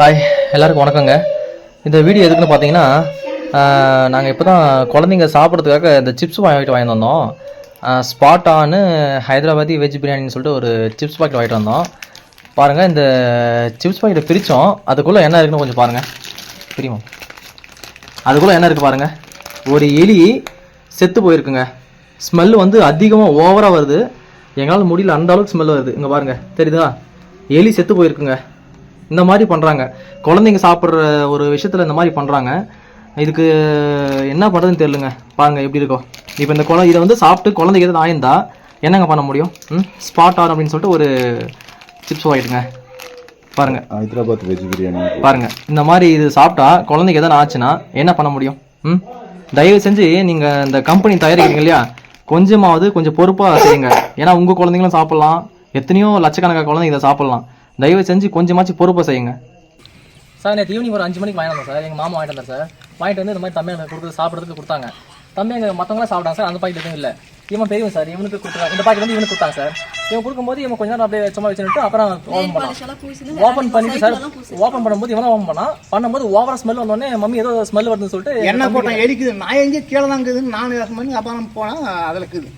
Hi எல்லாருக்கும் வணக்கங்க. இந்த வீடியோ எதுக்குன்னு பார்த்தீங்கன்னா, நாங்கள் இப்போ தான் குழந்தைங்க சாப்பிட்றதுக்காக இந்த சிப்ஸ் வாங்கிட்டு வந்தோம். ஸ்பாட்டான்னு ஹைதராபாதி வெஜ் பிரியாணின்னு சொல்லிட்டு ஒரு சிப்ஸ் பாக்கெட் வாங்கிட்டு வந்தோம். பாருங்கள், இந்த சிப்ஸ் பாக்கெட்டை பிரித்தோம். அதுக்குள்ளே என்ன இருக்குன்னு கொஞ்சம் பாருங்கள். பிரியுமா? அதுக்குள்ளே என்ன இருக்குது பாருங்கள். ஒரு எலி செத்து போயிருக்குங்க. ஸ்மெல்லு வந்து அதிகமாக ஓவராக வருது. எங்களால் முடியல, அந்த அளவுக்கு ஸ்மெல் வருது. இங்கே பாருங்கள், தெரியுதா? எலி செத்து போயிருக்குங்க. இந்த மாதிரி பண்ணுறாங்க. குழந்தைங்க சாப்பிட்ற ஒரு விஷயத்தில் இந்த மாதிரி பண்ணுறாங்க. இதுக்கு என்ன பண்ணுறதுன்னு தெரியலுங்க. பாருங்கள் எப்படி இருக்கும். இப்போ இந்த இதை வந்து சாப்பிட்டு குழந்தைக்கு எதாவது ஆயிருந்தா என்னங்க பண்ண முடியும்? ஸ்பாட் ஆன் அப்படின்னு சொல்லிட்டு ஒரு சிப்ஸ் வாங்கிட்டுங்க. பாருங்கள், ஹைதராபாத் வெஜ் பிரியாணி. பாருங்கள், இந்த மாதிரி இது சாப்பிட்டா குழந்தைக்கு எதாவது ஆச்சுன்னா என்ன பண்ண முடியும்? தயவு செஞ்சு நீங்கள் இந்த கம்பெனி தயாரிக்கிறீங்க இல்லையா, கொஞ்சம் பொறுப்பாக செய்யுங்க. ஏன்னா உங்கள் குழந்தைங்களும் சாப்பிட்லாம், எத்தனையோ லட்சக்கணக்கான குழந்தைங்க இதை சாப்பிட்லாம். தயவு செஞ்சு கொஞ்சமாச்சு பொறுப்பை செய்யுங்க. சார், நேற்று ஈவினிங் ஒரு 5 மணிக்கு வாங்கிட்டு வந்தோம் சார். எங்கள் மாமா வாங்கிட்டு வந்தார் சார். வாங்கிட்டு வந்து இந்த மாதிரி தம்பி எனக்கு கொடுத்து சாப்பிட்றதுக்கு கொடுத்தாங்க. தம்பி எங்கள் மற்றவங்களாம் சாப்பிட்டாங்க சார். அந்த பாக்கெட் எதுவும் இல்லை. இவன் பெரியவன் சார், இவனுக்கு கொடுத்தாங்க. இந்த பாக்கெட் வந்து இவனுக்கு கொடுத்தாங்க சார். இவன் கொடுக்கும்போது இவன் கொஞ்ச நேரம் அப்படியே சும்மா வச்சுட்டு அப்புறம் ஓப்பன் பண்ணிட்டு சார், ஓப்பன் பண்ணும்போது இவனா ஓப்பன் பண்ணும்போது ஓவரா ஸ்மெல் வந்தோடனே மம்மி ஏதோ ஸ்மெல் வருதுன்னு சொல்லிட்டு என்ன போட்டேன் எரிக்குது. நான் எங்கேயும் கீழே தான் இருக்குதுன்னு நான் பண்ணி அப்புறம் போனால் அதில் இருக்குது.